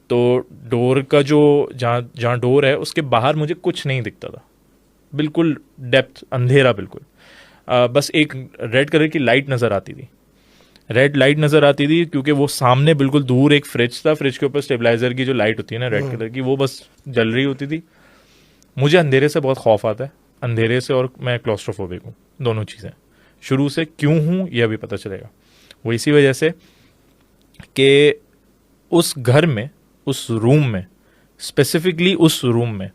तो डोर का जो जहाँ जहाँ डोर है उसके बाहर मुझे कुछ नहीं दिखता था, बिल्कुल डेप्थ अंधेरा बिल्कुल। बस एक रेड कलर की लाइट नज़र आती थी, रेड लाइट नज़र आती थी, क्योंकि वो सामने बिल्कुल दूर एक फ्रिज था, फ्रिज के ऊपर स्टेबलाइजर की जो लाइट होती है ना रेड कलर की, वो बस जल रही होती थी। मुझे अंधेरे से बहुत खौफ आता है, अंधेरे से, और मैं क्लॉस्ट्रोफोबिक हूँ, दोनों चीज़ें शुरू से। क्यों हूँ यह अभी पता चलेगा। वो इसी वजह से कि उस घर में, उस रूम में, स्पेसिफिकली उस रूम में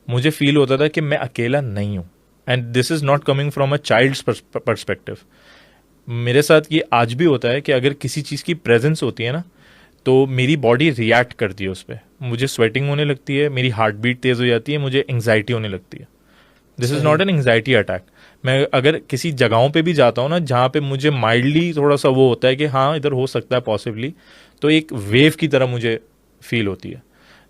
मुझे फील होता था कि मैं अकेला नहीं हूँ। And this is not coming from a child's perspective. मेरे साथ ये आज भी होता है कि अगर किसी चीज़ की प्रेजेंस होती है ना, तो मेरी बॉडी रिएक्ट करती है उस पर, मुझे स्वेटिंग होने लगती है, मेरी हार्ट बीट तेज़ हो जाती है, मुझे एंग्जाइटी होने लगती है। दिस इज़ सही। Not an anxiety attack. मैं अगर किसी जगहों पे भी जाता हूँ ना जहाँ पे मुझे माइल्डली थोड़ा सा वो होता है कि हाँ इधर हो सकता है पॉसिबली, तो एक वेव की तरह मुझे फील होती है।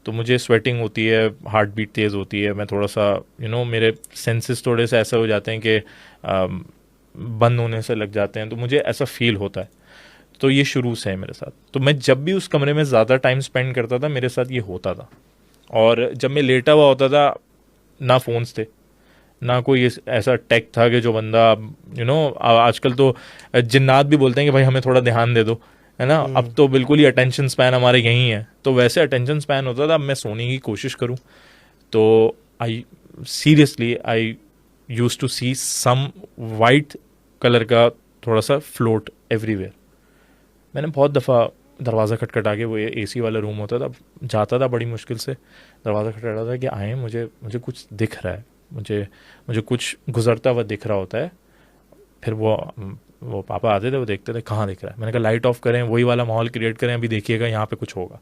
तो मुझे स्वेटिंग होती है, हार्ट बीट तेज़ होती है, मैं थोड़ा सा मेरे सेंसेस थोड़े से ऐसे हो जाते हैं कि बंद होने से लग जाते हैं, तो मुझे ऐसा फील होता है। तो ये शुरू से है मेरे साथ। तो मैं जब भी उस कमरे में ज़्यादा टाइम स्पेंड करता था मेरे साथ ये होता था। और जब मैं लेटा हुआ होता था, ना फ़ोन्स थे, ना कोई ऐसा टेक था कि जो बंदा आजकल तो जिन्नात भी बोलते हैं कि भाई हमें थोड़ा ध्यान दे दो, है ना। अब हम्म। तो बिल्कुल ही अटेंशन स्पैन हमारे यहीं है, तो वैसे अटेंशन स्पैन होता था। अब मैं सोने की कोशिश करूं तो I seriously I use to see some white colour का थोड़ा सा फ्लोट एवरीवेयर। मैंने बहुत दफ़ा दरवाज़ा खटखटा के, वो एसी वाला रूम होता था, जाता था बड़ी मुश्किल से, दरवाज़ा खटखटाता था कि आए, मुझे मुझे कुछ दिख रहा है, मुझे मुझे कुछ गुजरता हुआ दिख रहा होता है। फिर वो पापा आते थे, वो देखते थे कहाँ दिख रहा है। मैंने कहा लाइट ऑफ करें, वही वाला माहौल क्रिएट करें, अभी देखिएगा यहाँ पे कुछ होगा।